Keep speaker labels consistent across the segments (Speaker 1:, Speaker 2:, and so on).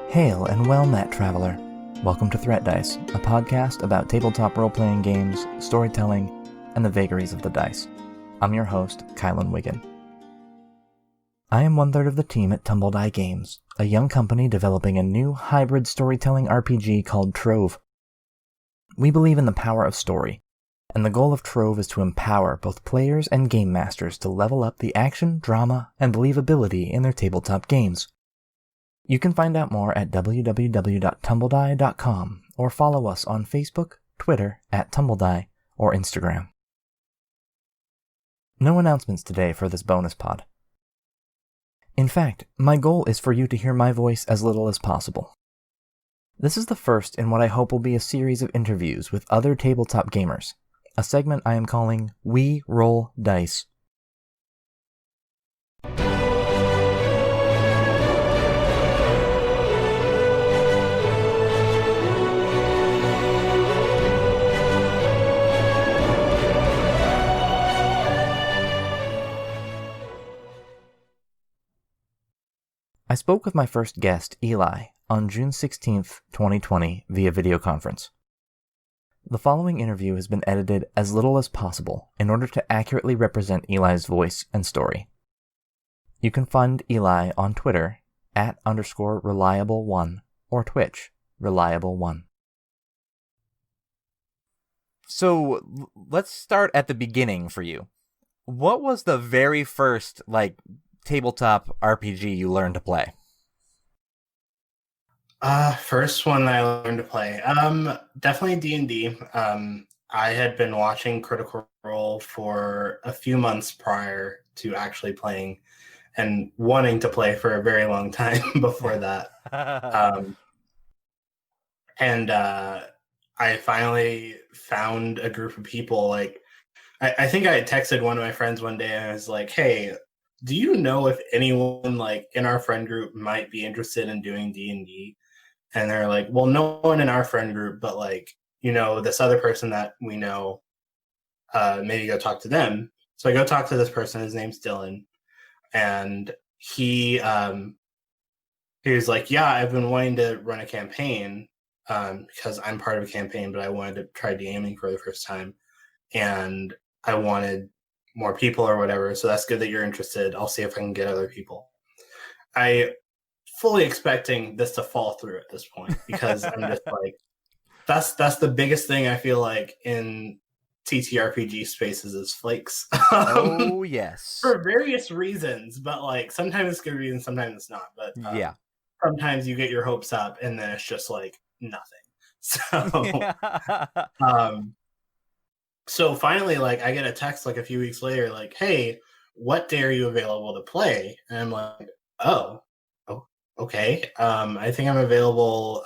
Speaker 1: Hail and well met, traveler. Welcome to ThreatDice, a podcast about tabletop role-playing games, storytelling, and the vagaries of the dice. I'm your host, Kylan Wiggin. I am one-third of the team at TumbleDie Games, a young company developing a new hybrid storytelling RPG called Trove. We believe in the power of story, and the goal of Trove is to empower both players and game masters to level up the action, drama, and believability in their tabletop games. You can find out more at www.tumbledie.com or follow us on Facebook, Twitter @TumbleDie, or Instagram. No announcements today for this bonus pod. In fact, my goal is for you to hear my voice as little as possible. This is the first in what I hope will be a series of interviews with other tabletop gamers, a segment I am calling We Roll Dice. I spoke with my first guest, Eli, on June 16th, 2020, via video conference. The following interview has been edited as little as possible in order to accurately represent Eli's voice and story. You can find Eli on Twitter @_reliable1 or Twitch, reliable1. So, let's start at the beginning for you. What was the very first, tabletop RPG you learned to play?
Speaker 2: First one I learned to play. Definitely D&D. I had been watching Critical Role for a few months prior to actually playing and wanting to play for a very long time before that. I finally found a group of people. I think I had texted one of my friends one day and I was like, hey, do you know if anyone in our friend group might be interested in doing D&D? And they're like, well, no one in our friend group, but this other person that we know, maybe go talk to them. So I go talk to this person. His name's Dylan. And he was like, yeah, I've been wanting to run a campaign because I'm part of a campaign, but I wanted to try DMing for the first time. And I wanted more people or whatever, so that's good that you're interested. I'll see if I can get other people. I fully expecting this to fall through at this point because I'm just that's the biggest thing I feel like in TTRPG spaces is flakes.
Speaker 1: Oh yes,
Speaker 2: for various reasons, but sometimes it's good reasons, sometimes it's not. But
Speaker 1: yeah,
Speaker 2: sometimes you get your hopes up and then it's just nothing. So So finally, I get a text a few weeks later, hey, what day are you available to play? And I'm like, oh, okay. I think I'm available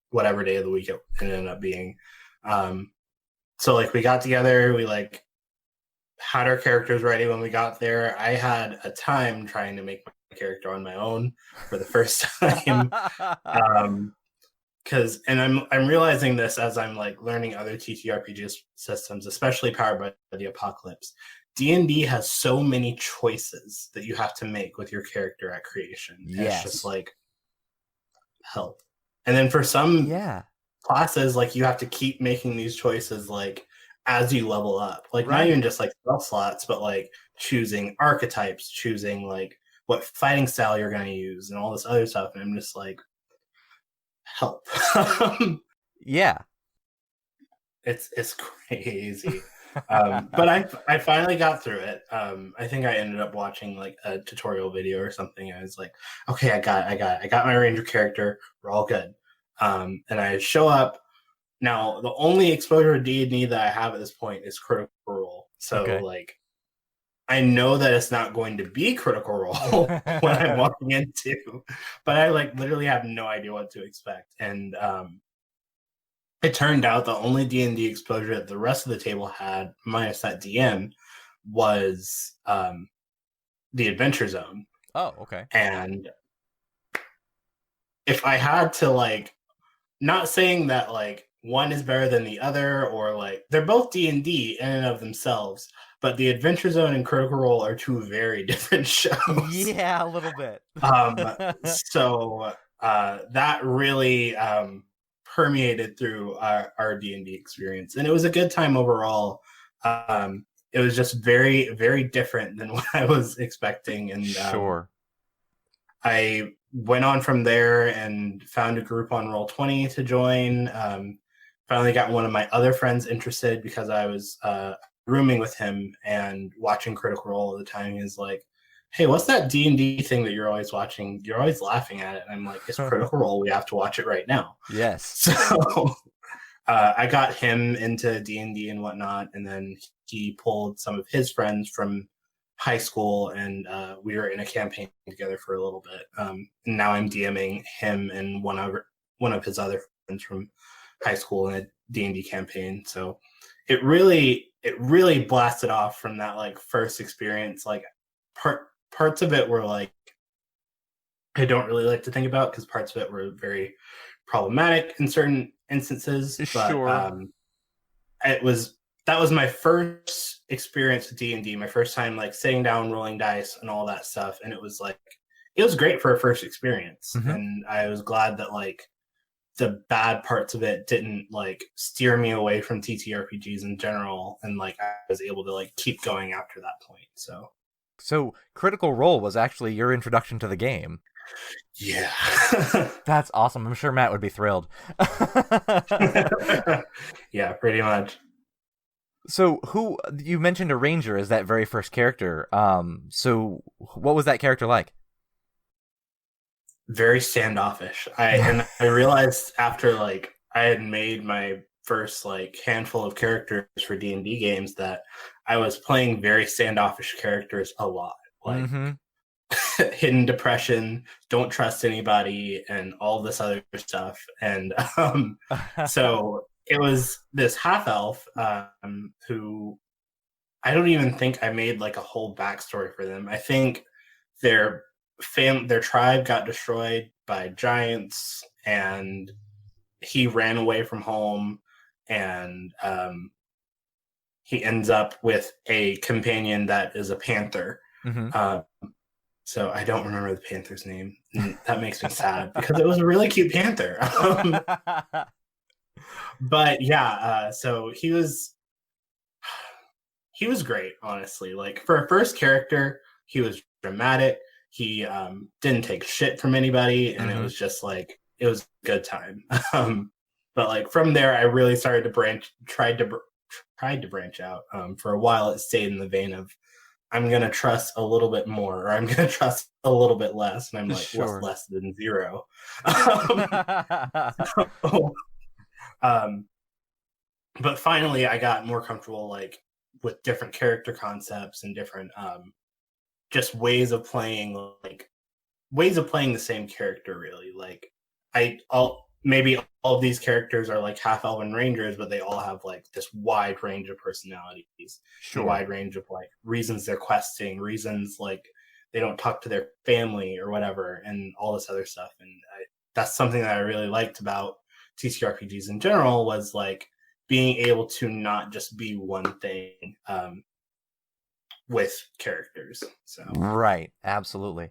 Speaker 2: whatever day of the week it ended up being. So we got together, we had our characters ready when we got there. I had a time trying to make my character on my own for the first time. And I'm realizing this as I'm learning other TTRPG systems, especially powered by the Apocalypse. D&D has so many choices that you have to make with your character at creation.
Speaker 1: Yes.
Speaker 2: It's just help. And then for some classes, you have to keep making these choices as you level up.
Speaker 1: Right.
Speaker 2: Not even just spell slots, but choosing archetypes, choosing what fighting style you're going to use and all this other stuff. And I'm just help.
Speaker 1: Yeah,
Speaker 2: it's crazy. But I finally got through it. I think I ended up watching a tutorial video or something. I was like, okay, I got my ranger character. We're all good. And I show up. Now the only exposure to D&D that I have at this point is Critical Role. So
Speaker 1: okay.
Speaker 2: I know that it's not going to be Critical Role when I'm walking into, but I literally have no idea what to expect. And it turned out the only D&D exposure that the rest of the table had, minus that DM, was the Adventure Zone.
Speaker 1: Oh, okay.
Speaker 2: And if I had to not saying that one is better than the other or they're both D&D in and of themselves, but the Adventure Zone and Critical Role are two very different shows.
Speaker 1: Yeah, a little bit.
Speaker 2: So that really permeated through our D&D experience, and it was a good time overall. It was just very, very different than what I was expecting, and
Speaker 1: Sure.
Speaker 2: I went on from there and found a group on Roll20 to join. Finally got one of my other friends interested because I was rooming with him and watching Critical Role at the time. He was like, "Hey, what's that D&D thing that you're always watching? You're always laughing at it." And I'm like, "It's Critical Role. We have to watch it right now."
Speaker 1: Yes.
Speaker 2: So I got him into D&D and whatnot, and then he pulled some of his friends from high school, and we were in a campaign together for a little bit. And now I'm DMing him and one of his other friends from high school in a D&D campaign. So it really blasted off from that like first experience. Like parts of it were like I don't really like to think about because parts of it were very problematic in certain instances. But
Speaker 1: Sure.
Speaker 2: that was my first experience with D&D, my first time like sitting down, rolling dice, and all that stuff. And it was great for a first experience, and I was glad that like the bad parts of it didn't like steer me away from TTRPGs in general, and like I was able to like keep going after that point.
Speaker 1: So Critical Role was actually your introduction to the game.
Speaker 2: Yeah.
Speaker 1: That's awesome. I'm sure Matt would be thrilled.
Speaker 2: Yeah, pretty much.
Speaker 1: So who you mentioned a ranger as that very first character. So what was that character like?
Speaker 2: Very standoffish. I realized after like I had made my first like handful of characters for D&D games that I was playing very standoffish characters a lot. Like hidden depression, don't trust anybody, and all this other stuff. And so it was this half elf who I don't even think I made like a whole backstory for them. I think their tribe got destroyed by giants, and he ran away from home, and he ends up with a companion that is a panther. So I don't remember the panther's name. And that makes me sad because it was a really cute panther. But yeah, so he was great, honestly. Like for a first character, he was dramatic. He didn't take shit from anybody, and it was just like it was a good time. But like from there, I really started to tried to branch out. For a while, it stayed in the vein of I'm gonna trust a little bit more, or I'm gonna trust a little bit less, and I'm like, what's less than zero? But finally, I got more comfortable like with different character concepts and different just ways of playing the same character. Really, like maybe all of these characters are like half elven rangers, but they all have like this wide range of personalities, a wide range of like reasons they're questing, reasons like they don't talk to their family or whatever, and all this other stuff. And that's something that I really liked about TTRPGs in general, was like being able to not just be one thing with characters. So
Speaker 1: right, absolutely.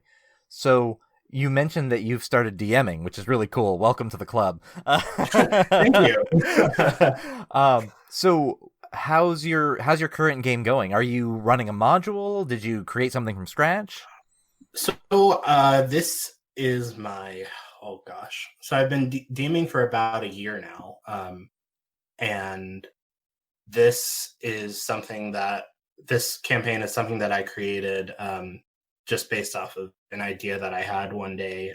Speaker 1: So you mentioned that you've started DMing, which is really cool. Welcome to the club.
Speaker 2: Thank you.
Speaker 1: So how's your current game going? Are you running a module? Did you create something from scratch?
Speaker 2: So this is my So I've been DMing for about a year now, and this campaign is something that I created just based off of an idea that I had one day.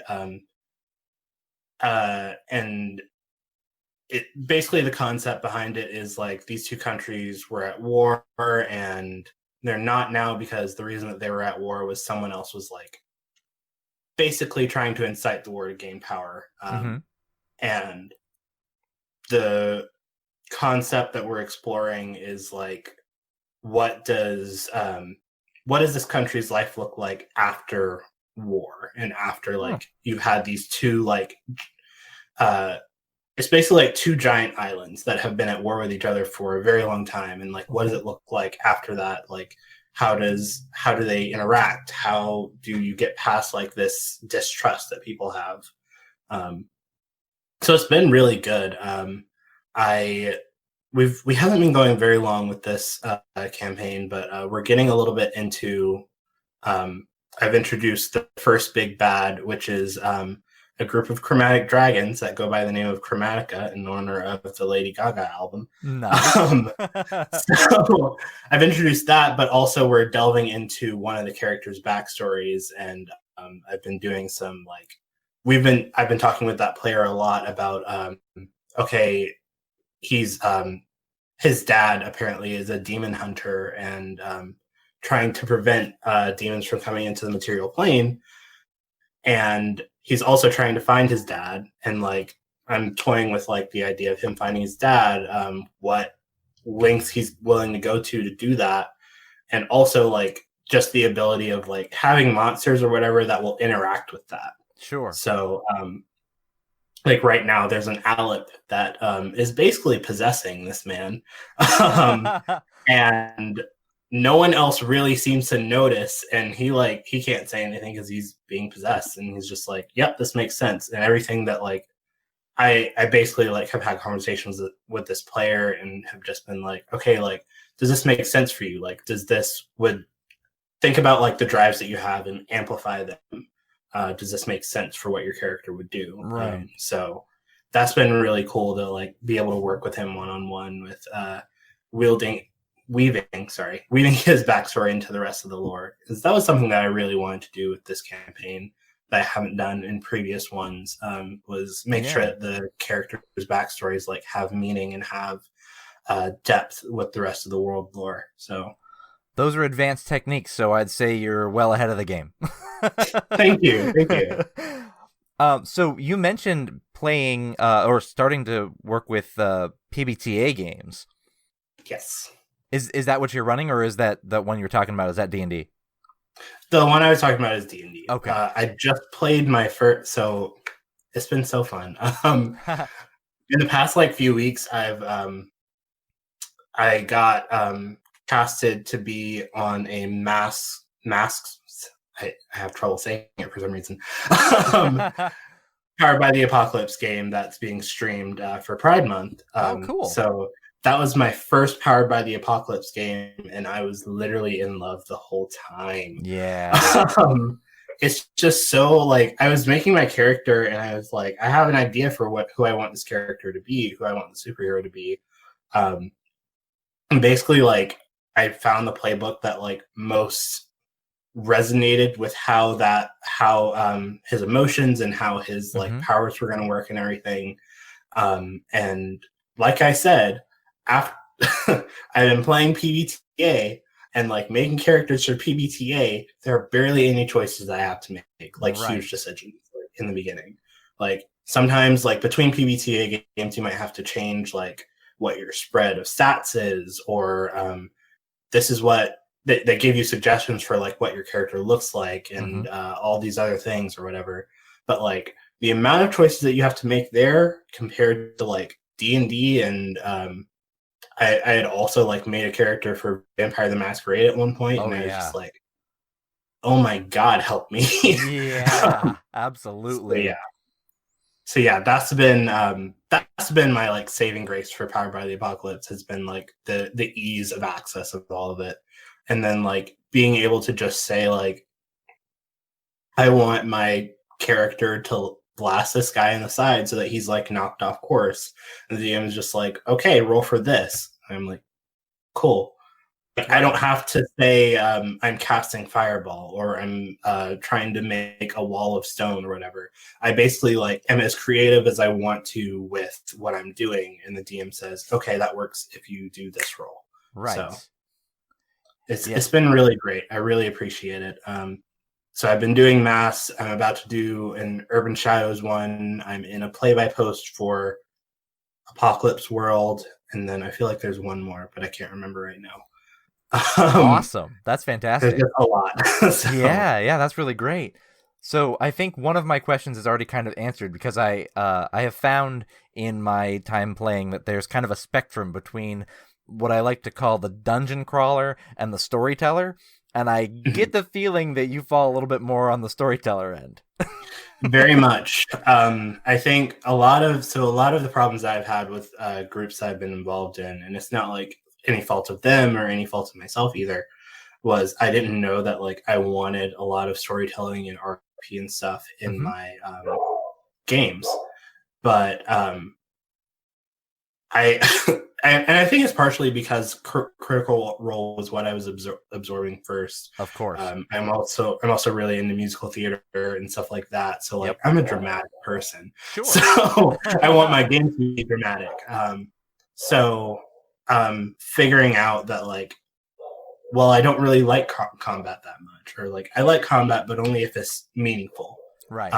Speaker 2: And it basically, the concept behind it is like these two countries were at war, and they're not now because the reason that they were at war was someone else was like basically trying to incite the war to gain power. And the concept that we're exploring is like, what does this country's life look like after war, and after like you've had these two like it's basically like two giant islands that have been at war with each other for a very long time, and like what does it look like after that? Like how do they interact? How do you get past like this distrust that people have? So it's been really good. We haven't been going very long with this campaign, but we're getting a little bit into. I've introduced the first big bad, which is a group of chromatic dragons that go by the name of Chromatica in honor of the Lady Gaga album.
Speaker 1: Nice.
Speaker 2: So I've introduced that, but also we're delving into one of the characters' backstories, and I've been doing some I've been talking with that player a lot about okay, he's his dad apparently is a demon hunter and trying to prevent demons from coming into the material plane, and he's also trying to find his dad. And I'm toying with the idea of him finding his dad, what lengths he's willing to go to do that, and also just the ability of having monsters or whatever that will interact with that.
Speaker 1: Sure.
Speaker 2: So right now there's an Alep that is basically possessing this man. And no one else really seems to notice, and he can't say anything because he's being possessed, and he's just yep, this makes sense. And everything that I basically have had conversations with this player and have just been okay, does this make sense for you? Does this would think about the drives that you have and amplify them. Does this make sense for what your character would do?
Speaker 1: Right.
Speaker 2: So that's been really cool to be able to work with him one-on-one with weaving his backstory into the rest of the lore, because that was something that I really wanted to do with this campaign that I haven't done in previous ones, was make sure that the characters' backstories have meaning and have depth with the rest of the world lore. So
Speaker 1: those are advanced techniques, so I'd say you're well ahead of the game.
Speaker 2: Thank you.
Speaker 1: So you mentioned playing or starting to work with PBTA games.
Speaker 2: Yes.
Speaker 1: Is that what you're running, or is that the one you're talking about? Is that D&D?
Speaker 2: The one I was talking about is D&D.
Speaker 1: Okay.
Speaker 2: I just played my first, so it's been so fun. In the past few weeks, I got casted to be on a masks. I have trouble saying it for some reason. Powered by the Apocalypse game that's being streamed for Pride Month.
Speaker 1: Cool.
Speaker 2: So that was my first Powered by the Apocalypse game, and I was literally in love the whole time.
Speaker 1: Yeah.
Speaker 2: It's just so I was making my character, and I was I have an idea for who I want this character to be, who I want the superhero to be. And basically, I found the playbook that most resonated with how his emotions and how his powers were going to work and everything. And like I said, after I've been playing PBTA and making characters for PBTA, there are barely any choices I have to make, huge decisions in the beginning. Sometimes between PBTA games, you might have to change what your spread of stats is, or this is what they give you suggestions for what your character looks like, and all these other things or whatever. But the amount of choices that you have to make there compared to D&D, and I had also made a character for Vampire the Masquerade at one point, and I was just oh my god, help me.
Speaker 1: Yeah, absolutely.
Speaker 2: So yeah, that's been my saving grace for Powered by the Apocalypse, has been the ease of access of all of it. And then being able to just say I want my character to blast this guy in the side so that he's knocked off course, and the DM is just okay, roll for this. And I'm cool. But I don't have to say I'm casting fireball, or I'm trying to make a wall of stone or whatever. I basically am as creative as I want to with what I'm doing, and the DM says, okay, that works if you do this roll.
Speaker 1: Right.
Speaker 2: So it's been really great. I really appreciate it. So I've been doing mass. I'm about to do an Urban Shadows one. I'm in a play-by-post for Apocalypse World, and then I feel there's one more, but I can't remember right now.
Speaker 1: Awesome. That's fantastic.
Speaker 2: There's a lot.
Speaker 1: So. Yeah, that's really great. So I think one of my questions is already kind of answered, because I have found in my time playing that there's kind of a spectrum between what I like to call the dungeon crawler and the storyteller. And I get the feeling that you fall a little bit more on the storyteller end.
Speaker 2: Very much. I think a lot of the problems I've had with groups I've been involved in, and it's not like any fault of them or any fault of myself either, was I didn't know that like I wanted a lot of storytelling and RP and stuff in my games. But I and I think it's partially because Critical Role was what I was absorbing first.
Speaker 1: Of course.
Speaker 2: I'm also really into musical theater and stuff like that. So like I'm a dramatic person.
Speaker 1: Sure.
Speaker 2: So I want my games to be dramatic. Figuring out that like, well, I don't really like combat that much, or like I like combat, but only if it's meaningful.
Speaker 1: Right.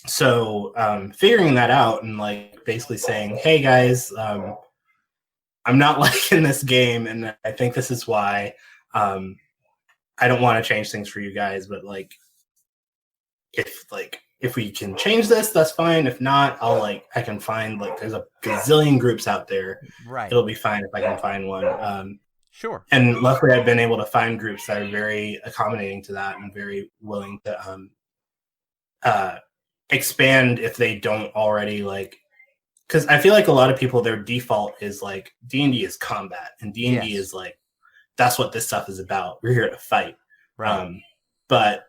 Speaker 2: Figuring that out and like basically saying, hey guys, I'm not liking this game, and I think this is why. I don't want to change things for you guys, but like if we can change this, that's fine. If not, I can find like there's a gazillion groups out there.
Speaker 1: Right.
Speaker 2: It'll be fine if I can find one.
Speaker 1: Sure.
Speaker 2: And luckily I've been able to find groups that are very accommodating to that and very willing to expand if they don't already like, because I feel like a lot of people, their default is like D&D is combat, and D&D is like, that's what this stuff is about. We're here to fight.
Speaker 1: Right.
Speaker 2: But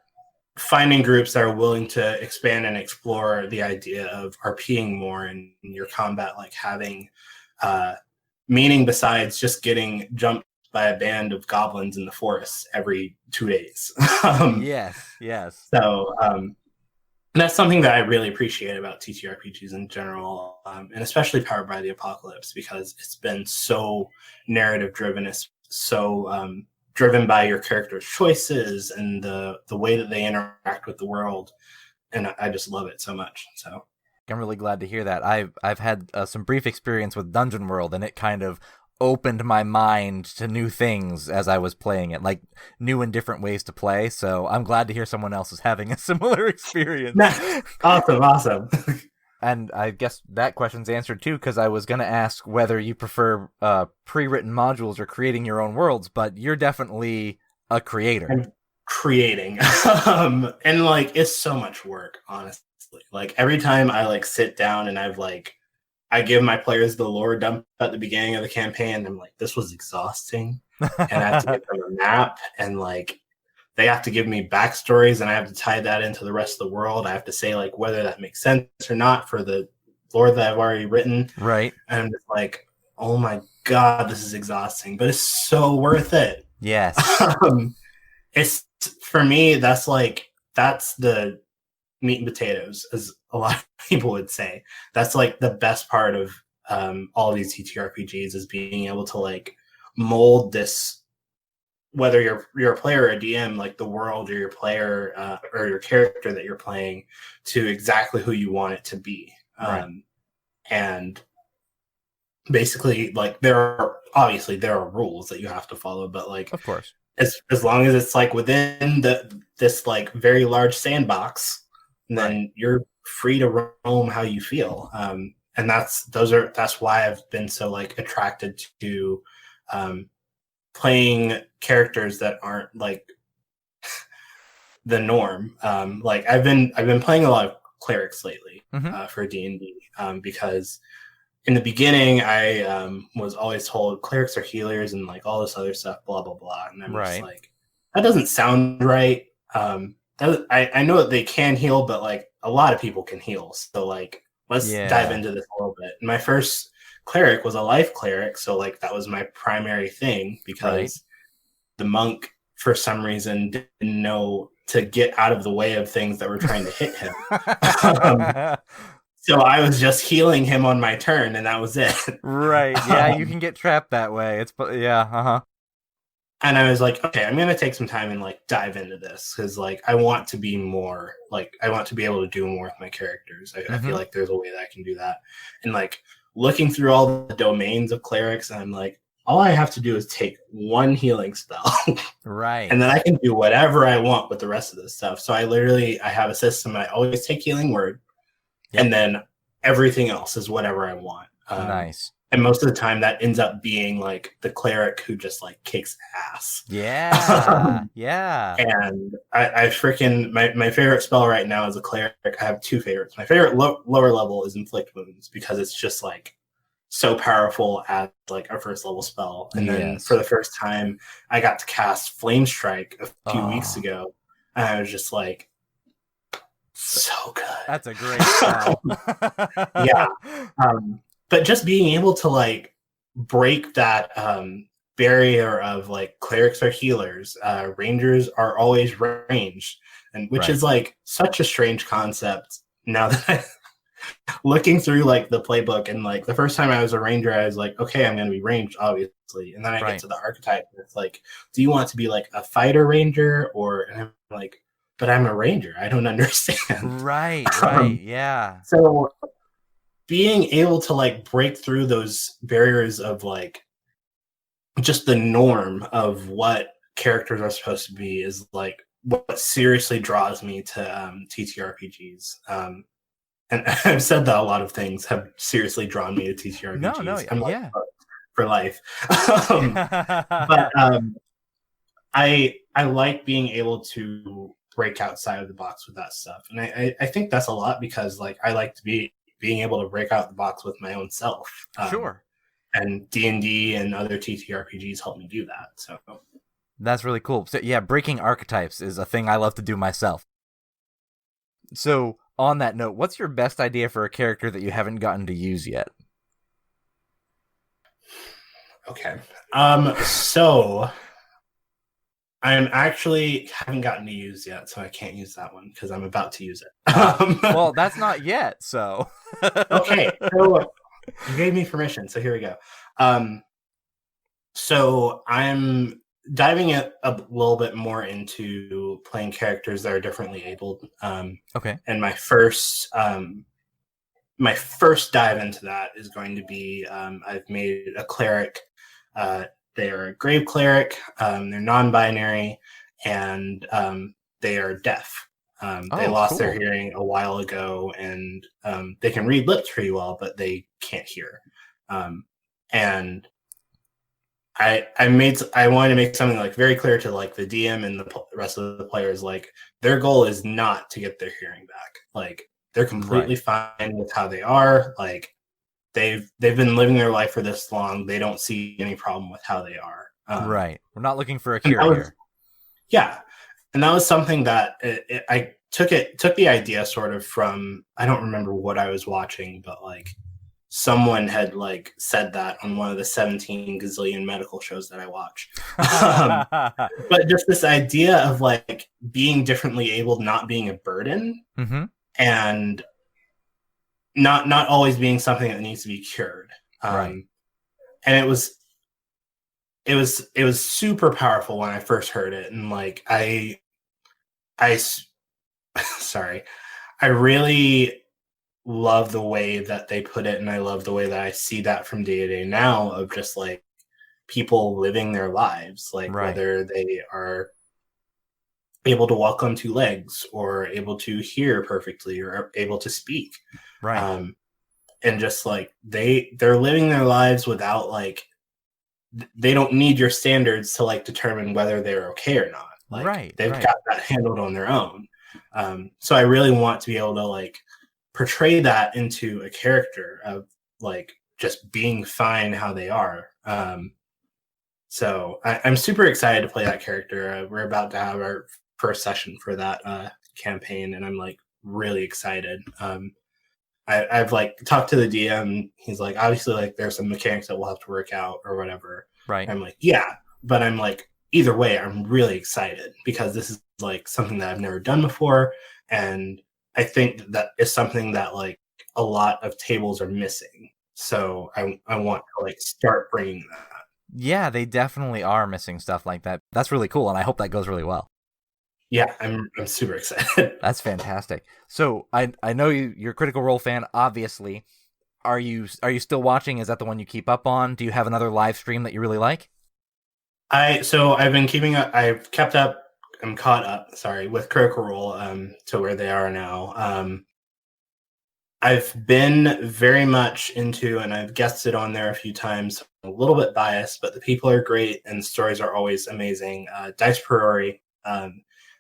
Speaker 2: finding groups that are willing to expand and explore the idea of RPing more and your combat, like having meaning besides just getting jumped by a band of goblins in the forest every 2 days.
Speaker 1: Yes.
Speaker 2: So that's something that I really appreciate about TTRPGs in general, and especially Powered by the Apocalypse, because it's been so narrative driven. It's so driven by your character's choices and the way that they interact with the world, and I just love it so much. So
Speaker 1: I'm really glad to hear that. I've had some brief experience with Dungeon World, and it kind of opened my mind to new things as I was playing it, like new and different ways to play. So I'm glad to hear someone else is having a similar experience.
Speaker 2: Awesome.
Speaker 1: And I guess that question's answered too, because I was going to ask whether you prefer pre-written modules or creating your own worlds, but you're definitely a creator.
Speaker 2: I'm creating. And like, it's so much work, honestly. Like every time I like sit down and I give my players the lore dump at the beginning of the campaign, I'm like, this was exhausting. And I have to give them a map, and like they have to give me backstories, and I have to tie that into the rest of the world. I have to say like whether that makes sense or not for the lore that I've already written.
Speaker 1: Right.
Speaker 2: And I'm just like, oh my God, this is exhausting, but it's so worth it.
Speaker 1: Yes.
Speaker 2: It's, for me, that's the meat and potatoes, as a lot of people would say. That's like the best part of all of these TTRPGs, is being able to like mold this, whether you're a player or a DM, like the world or your player or your character that you're playing, to exactly who you want it to be.
Speaker 1: Right.
Speaker 2: And basically, like there are rules that you have to follow, but like, of course, as long as it's like within this like very large sandbox, then you're free to roam how you feel. And that's why I've been so like attracted to playing characters that aren't like the norm. Like I've been playing a lot of clerics lately for D&D, because in the beginning I was always told clerics are healers and like all this other stuff, blah blah blah, and I'm just like, that doesn't sound right. I know that they can heal, but like a lot of people can heal. So like, let's dive into this a little bit. And my first cleric was a life cleric, so like that was my primary thing, because the monk for some reason didn't know to get out of the way of things that were trying to hit him. So I was just healing him on my turn, and that was it. Right.
Speaker 1: Yeah, you can get trapped that way.
Speaker 2: And I was like, okay, I'm going to take some time and like dive into this, because like I want to be more like, I want to be able to do more with my characters. I feel like there's a way that I can do that. And like looking through all the domains of clerics, I'm like, all I have to do is take one healing spell.
Speaker 1: Right.
Speaker 2: And then I can do whatever I want with the rest of this stuff. So I have a system. I always take healing word, and then everything else is whatever I want.
Speaker 1: Nice.
Speaker 2: And most of the time that ends up being like the cleric who just like kicks ass.
Speaker 3: Yeah. Yeah.
Speaker 2: And I freaking my favorite spell right now is a cleric. I have two favorites. My favorite lower level is Inflict Wounds because it's just like so powerful as like a first level spell. And then for the first time, I got to cast Flame Strike a few weeks ago, and I was just like, so good.
Speaker 3: That's a great spell.
Speaker 2: Yeah. But just being able to like break that barrier of like clerics are healers, rangers are always ranged, and which is like such a strange concept now that I looking through like the playbook. And like the first time I was a ranger, I was like, okay, I'm going to be ranged, obviously. And then I get to the archetype, and it's like, do you want to be like a fighter ranger, or, and I'm like, but I'm a ranger. I don't understand.
Speaker 3: Right. Yeah.
Speaker 2: So being able to like break through those barriers of like just the norm of what characters are supposed to be is like what seriously draws me to TTRPGs. And I've said that a lot of things have seriously drawn me to TTRPGs.
Speaker 3: No,
Speaker 2: I'm like,
Speaker 3: yeah.
Speaker 2: for life. But I like being able to break outside of the box with that stuff. And I think that's a lot because like I like to being able to break out the box with my own self.
Speaker 3: Sure.
Speaker 2: And D&D and other TTRPGs help me do that. So
Speaker 3: that's really cool. So yeah, breaking archetypes is a thing I love to do myself. So on that note, what's your best idea for a character that you haven't gotten to use yet?
Speaker 2: Okay. So I'm actually haven't gotten to use yet, so I can't use that one because I'm about to use it.
Speaker 3: Well, that's not yet, so.
Speaker 2: Okay. So you gave me permission, so here we go. So I'm diving it a little bit more into playing characters that are differently abled.
Speaker 3: Okay.
Speaker 2: And my first dive into that is going to be I've made a cleric. They are a grave cleric. They're non-binary, and they are deaf. They lost their hearing a while ago, and they can read lips pretty well, but they can't hear. And I wanted to make something like very clear to like the DM and the rest of the players. Like their goal is not to get their hearing back. Like they're completely fine with how they are. Like they've been living their life for this long. They don't see any problem with how they are.
Speaker 3: Right. We're not looking for a cure here.
Speaker 2: Yeah. And that was something that I took the idea sort of from, I don't remember what I was watching, but like someone had like said that on one of the 17 gazillion medical shows that I watch. But just this idea of like being differently abled, not being a burden, and not always being something that needs to be cured. And it was super powerful when I first heard it. And like, sorry, I really love the way that they put it. And I love the way that I see that from day to day now of just like people living their lives, like whether they are able to walk on two legs or able to hear perfectly or able to speak. And just like they're living their lives without like, they don't need your standards to like determine whether they're okay or not. Like they've got that handled on their own. So I really want to be able to like portray that into a character of like just being fine how they are. So I'm super excited to play that character. We're about to have our first session for that campaign, and I'm like really excited. I've like talked to the DM. He's like, obviously, like there's some mechanics that we'll have to work out or whatever. I'm like, yeah, but I'm like, either way, I'm really excited because this is like something that I've never done before, and I think that is something that like a lot of tables are missing. So I want to like start bringing that.
Speaker 3: Yeah, they definitely are missing stuff like that. That's really cool, and I hope that goes really well.
Speaker 2: Yeah, I'm super excited.
Speaker 3: That's fantastic. So I know you're a Critical Role fan, obviously. Are you still watching? Is that the one you keep up on? Do you have another live stream that you really like?
Speaker 2: I've been keeping up. I've kept up. I'm caught up. Sorry, with Critical Role to where they are now. I've been very much into, and I've guested on there a few times. I'm a little bit biased, but the people are great and the stories are always amazing. Dice Priori,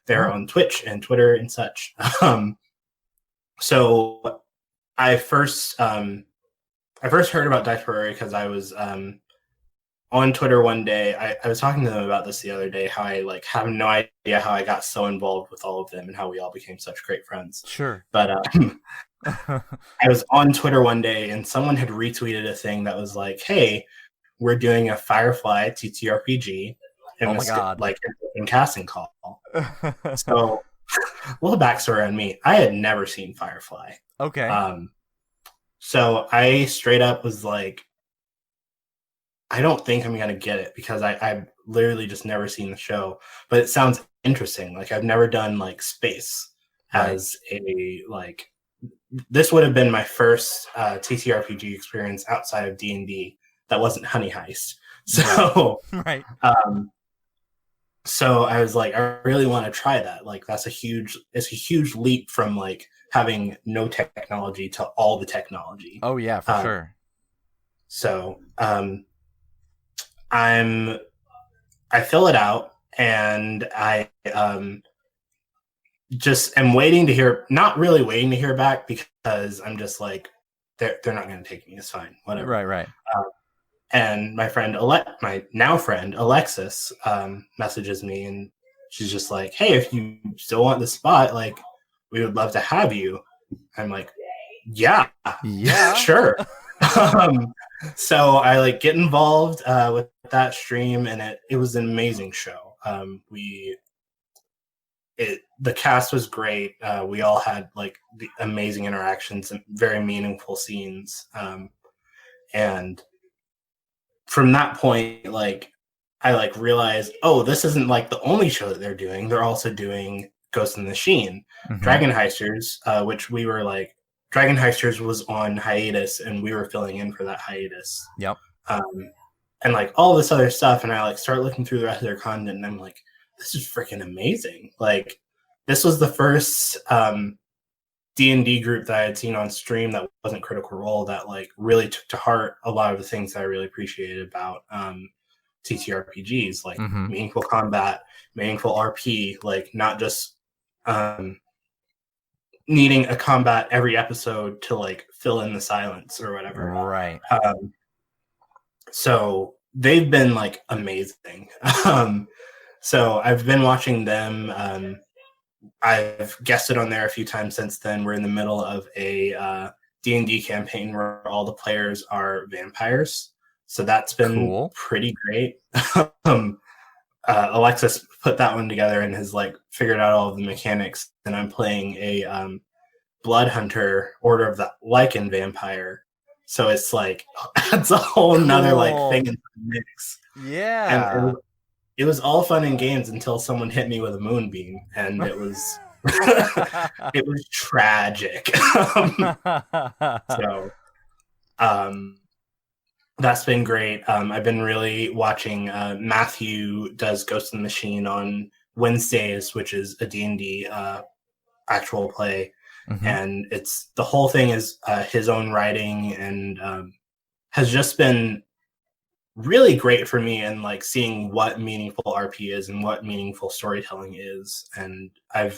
Speaker 2: they're on Twitch and Twitter and such. So I first heard about Dice Priori because I was on Twitter one day. I was talking to them about this the other day, how I like have no idea how I got so involved with all of them and how we all became such great friends.
Speaker 3: Sure.
Speaker 2: But I was on Twitter one day and someone had retweeted a thing that was like, hey, we're doing a Firefly TTRPG in in casting call. So a little backstory on me. I had never seen Firefly.
Speaker 3: Okay.
Speaker 2: So I straight up was like, I don't think I'm going to get it because I've literally just never seen the show, but it sounds interesting. Like I've never done like space as a, like, this would have been my first TTRPG experience outside of D&D that wasn't Honey Heist. So,
Speaker 3: right.
Speaker 2: So I was like, I really want to try that. Like it's a huge leap from like having no technology to all the technology.
Speaker 3: Oh yeah, for sure.
Speaker 2: So, I fill it out and I just am waiting to hear, not really waiting to hear back because I'm just like, they're not going to take me. It's fine. Whatever.
Speaker 3: Right.
Speaker 2: And my friend, my now friend Alexis, messages me and she's just like, hey, if you still want the spot, like we would love to have you. I'm like, yeah, sure. So I like get involved with that stream, and it was an amazing show. The cast was great. We all had like the amazing interactions and very meaningful scenes. And from that point, like I like realized, oh, this isn't like the only show that they're doing. They're also doing Ghost in the Machine, Dragon Heisters, which we were like, Dragon Heisters was on hiatus and we were filling in for that hiatus.
Speaker 3: Yep.
Speaker 2: And like all this other stuff. And I like start looking through the rest of their content and I'm like, this is freaking amazing. Like this was the first D&D group that I had seen on stream that wasn't Critical Role that like really took to heart a lot of the things that I really appreciated about TTRPGs, like meaningful combat, meaningful RP, like not just needing a combat every episode to like fill in the silence or whatever.
Speaker 3: Right.
Speaker 2: So they've been like amazing. So I've been watching them. I've guested on there a few times since then. We're in the middle of a D&D campaign where all the players are vampires. So that's been pretty great. Alexis put that one together and has like figured out all of the mechanics. And I'm playing a blood hunter, Order of the Lycan vampire. So it's like adds a whole nother like thing in the mix.
Speaker 3: Yeah.
Speaker 2: And it was all fun and games until someone hit me with a moonbeam, and it was it was tragic. So that's been great. I've been really watching Matthew does Ghost in the Machine on Wednesdays, which is a D&D actual play. And it's the whole thing is his own writing and has just been really great for me and like seeing what meaningful RP is and what meaningful storytelling is. And I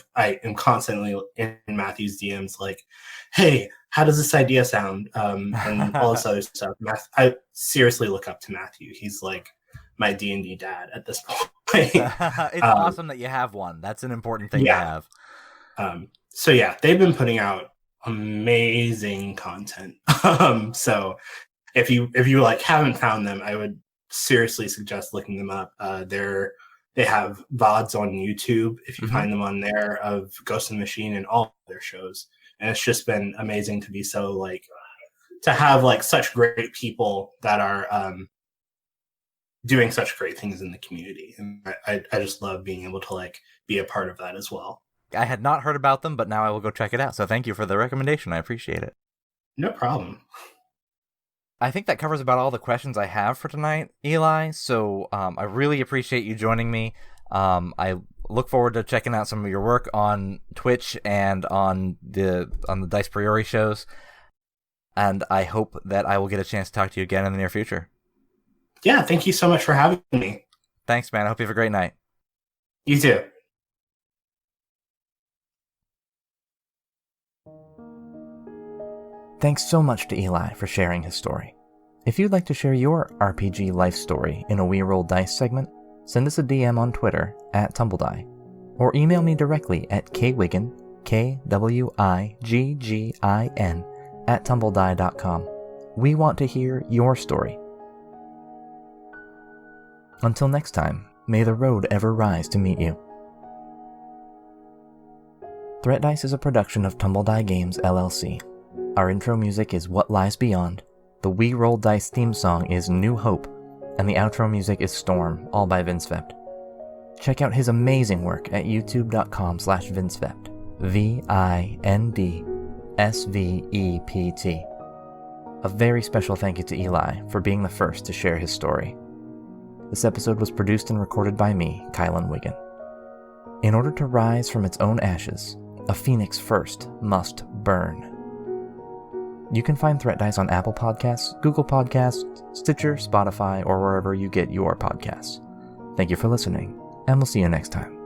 Speaker 2: am constantly in Matthew's DMs like, hey, how does this idea sound? And all this other stuff. I seriously look up to Matthew. He's like my D&D dad at this point.
Speaker 3: It's awesome that you have one. That's an important thing to have.
Speaker 2: So yeah, they've been putting out amazing content. So if you like haven't found them, I would seriously suggest looking them up. They have VODs on YouTube if you find them on there of Ghost in the Machine and all their shows. And it's just been amazing to be so like to have like such great people that are doing such great things in the community. And I just love being able to like be a part of that as well.
Speaker 3: I had not heard about them, but now I will go check it out. So thank you for the recommendation. I appreciate it.
Speaker 2: No problem.
Speaker 3: I think that covers about all the questions I have for tonight, Eli. So I really appreciate you joining me. I look forward to checking out some of your work on Twitch and on the Dice Priori shows. and I hope that I will get a chance to talk to you again in the near future.
Speaker 2: Yeah, thank you so much for having me.
Speaker 3: Thanks, man. I hope you have a great night.
Speaker 2: You too.
Speaker 1: Thanks so much to Eli for sharing his story. If you'd like to share your RPG life story in a We Roll Dice segment, send us a DM on Twitter @TumbleDie, or email me directly at kwiggin, KWIGGIN, @tumbledie.com. We want to hear your story. Until next time, may the road ever rise to meet you. ThreatDice is a production of TumbleDie Games, LLC. Our intro music is What Lies Beyond, the We Roll Dice theme song is New Hope, and the outro music is Storm, all by Vincevept. Check out his amazing work at youtube.com/Vincevept, VINDSVEPT. A very special thank you to Eli for being the first to share his story. This episode was produced and recorded by me, Kylan Wiggin. In order to rise from its own ashes, a phoenix first must burn. You can find ThreatDice on Apple Podcasts, Google Podcasts, Stitcher, Spotify, or wherever you get your podcasts. Thank you for listening, and we'll see you next time.